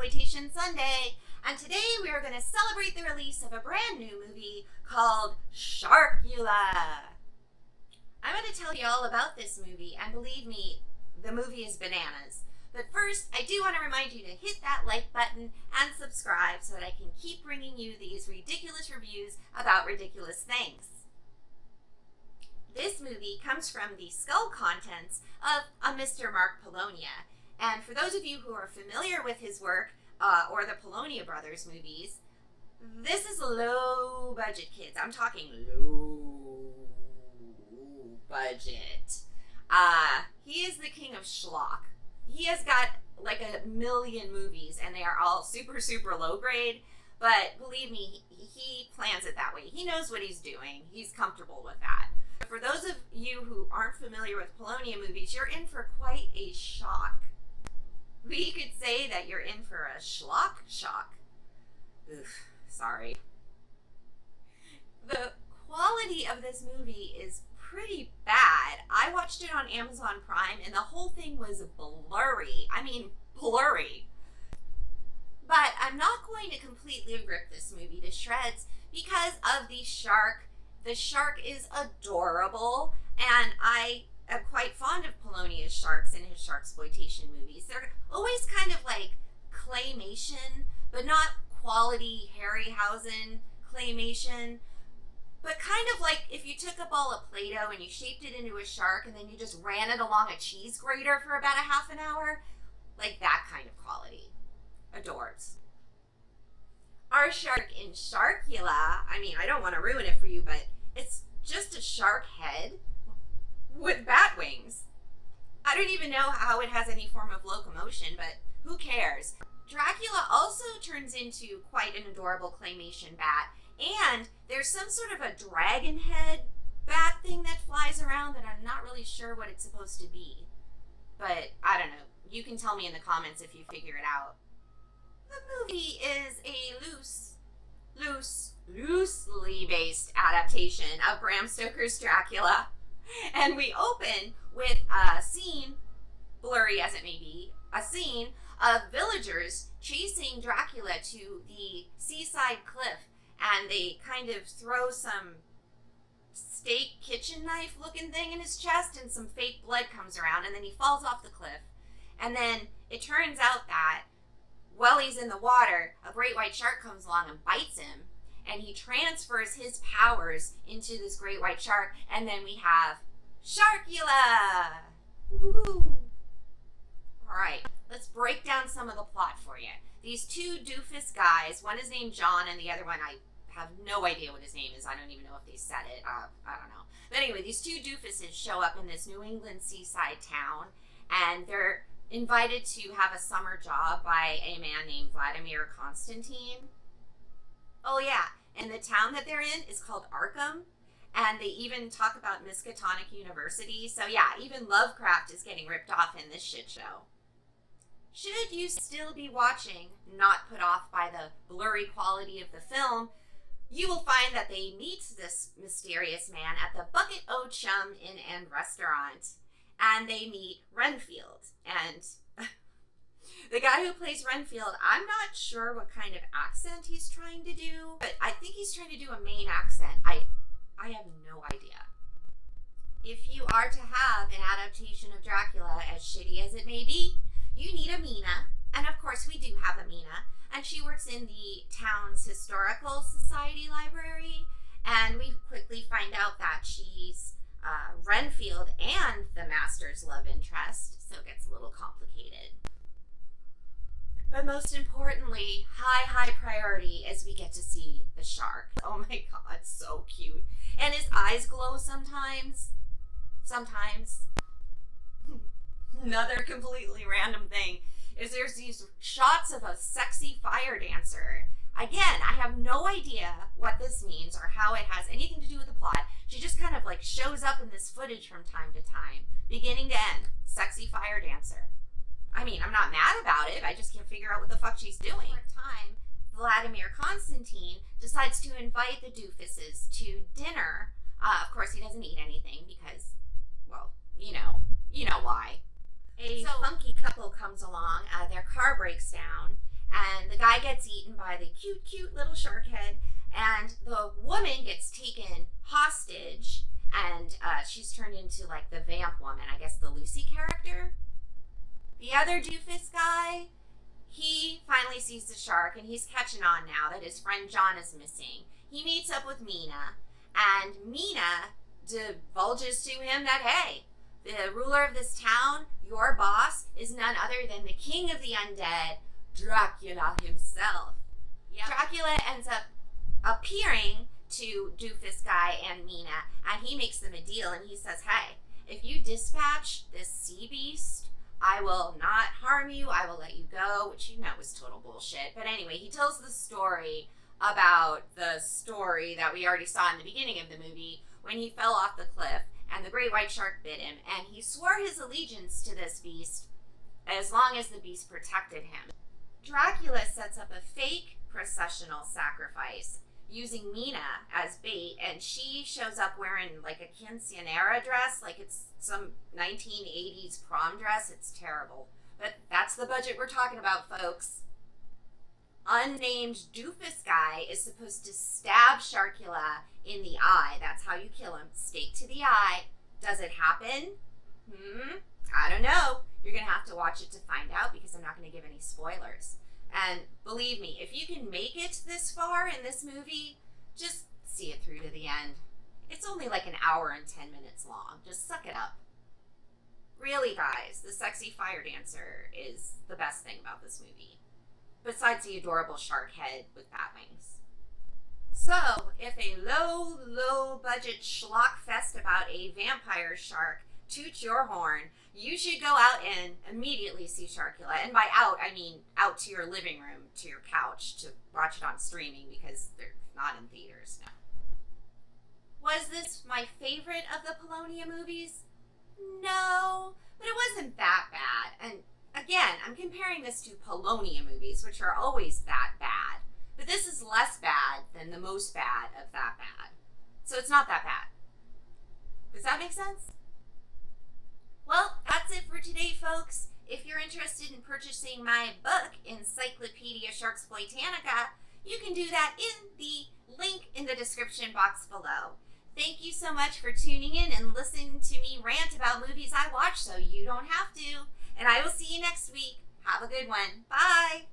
Sharksploitation Sunday, and today we are going to celebrate the release of a brand new movie called Sharkula. I'm going to tell you all about this movie, and believe me, the movie is bananas. But first, I do want to remind you to hit that like button and subscribe so that I can keep bringing you these ridiculous reviews about ridiculous things. This movie comes from the skull contents of a Mr. Mark Polonia. And for those of you who are familiar with his work, or the Polonia Brothers movies, this is low budget, kids. I'm talking low budget. He is the king of schlock. He has got like 1 million movies, and they are all super, super low grade. But believe me, he plans it that way. He knows what he's doing. He's comfortable with that. For those of you who aren't familiar with Polonia movies, you're in for quite a shock. We could say that you're in for a schlock shock. Oof, sorry. The quality of this movie is pretty bad. I watched it on Amazon Prime and the whole thing was blurry. I mean, blurry. But I'm not going to completely rip this movie to shreds because of the shark. The shark is adorable, and I am quite fond of Polonia's sharks in his Sharksploitation movies. They're always kind of like claymation, but not quality Harryhausen claymation, but kind of like if you took a ball of Play-Doh and you shaped it into a shark and then you just ran it along a cheese grater for about a half an hour, like that kind of quality. Adorbs. Our shark in Sharkula, I mean, I don't want to ruin it for you, but it's just a shark head with bat wings. I don't even know how it has any form of locomotion, but who cares? Dracula also turns into quite an adorable claymation bat, and there's some sort of a dragon head bat thing that flies around that I'm not really sure what it's supposed to be. But I don't know. You can tell me in the comments if you figure it out. The movie is a loosely based adaptation of Bram Stoker's Dracula. And we open with a scene, blurry as it may be, a scene of villagers chasing Dracula to the seaside cliff. And they kind of throw some steak kitchen knife looking thing in his chest and some fake blood comes around and then he falls off the cliff. And then it turns out that while he's in the water, a great white shark comes along and bites him, and he transfers his powers into this great white shark, and then we have Sharkula! Woo! Alright, let's break down some of the plot for you. These two doofus guys, one is named John, and the other one, I have no idea what his name is. I don't even know if they said it. I don't know. But anyway, these two doofuses show up in this New England seaside town, and they're invited to have a summer job by a man named Vladimir Constantine. Oh yeah, and the town that they're in is called Arkham, and they even talk about Miskatonic University. So yeah, even Lovecraft is getting ripped off in this shit show. Should you still be watching, not put off by the blurry quality of the film, you will find that they meet this mysterious man at the Bucket O Chum Inn and Restaurant. And they meet Renfield. And the guy who plays Renfield, I'm not sure what kind of accent he's trying to do, but I think he's trying to do a Maine accent. I have no idea. If you are to have an adaptation of Dracula, as shitty as it may be, you need a Mina. And of course we do have a Mina. And she works in the town's historical society library. And we quickly find out that she's Renfield and the Master's love interest, so it gets a little complicated. But most importantly, high priority is we get to see the shark. Oh my god, so cute. And his eyes glow sometimes. Another completely random thing is there's these shots of a sexy fire dancer. Again, I have no idea what this means or how it has anything to do with the plot. She just kind of like shows up in this footage from time to time, beginning to end. Sexy fire dancer. I mean, I'm not mad about it. I just can't figure out what the fuck she's doing. Over time, Vladimir Constantine decides to invite the doofuses to dinner. Of course, he doesn't eat anything because, well, you know why. A funky couple comes along, their car breaks down, and the guy gets eaten by the cute little shark head, and the woman gets taken hostage, and she's turned into like the vamp woman, I guess the Lucy character. The other doofus guy, he finally sees the shark, and he's catching on now that his friend John is missing. He meets up with Mina, and Mina divulges to him that, hey, the ruler of this town, your boss, is none other than the king of the undead, Dracula himself. Yep. Dracula ends up appearing to Doofus Guy and Mina, and he makes them a deal, and he says, hey, if you dispatch this sea beast, I will not harm you, I will let you go, which you know is total bullshit. But anyway, he tells the story about the story that we already saw in the beginning of the movie when he fell off the cliff and the great white shark bit him, and he swore his allegiance to this beast as long as the beast protected him. Dracula sets up a fake processional sacrifice using Mina as bait, and she shows up wearing like a quinceanera dress, like it's some 1980s prom dress. It's terrible. But that's the budget we're talking about, folks. Unnamed Doofus Guy is supposed to stab Sharkula in the eye. That's how you kill him. Stake to the eye. Does it happen? I don't know. You're going to have to watch it to find out, because I'm not going to give any spoilers. And believe me, if you can make it this far in this movie, just see it through to the end. It's only like an hour and 10 minutes long. Just suck it up. Really, guys, the sexy fire dancer is the best thing about this movie, besides the adorable shark head with bat wings. So, if a low budget schlock fest about a vampire shark toots your horn, you should go out and immediately see Sharkula. And by out, I mean out to your living room, to your couch, to watch it on streaming, because they're not in theaters now. Was this my favorite of the Polonia movies? No, but it wasn't that bad. And again, I'm comparing this to Polonia movies, which are always that bad. But this is less bad than the most bad of that bad. So it's not that bad. Does that make sense? Well, that's it for today, folks. If you're interested in purchasing my book, Encyclopedia Sharksploitanica, you can do that in the link in the description box below. Thank you so much for tuning in and listening to me rant about movies I watch so you don't have to. And I will see you next week. Have a good one. Bye!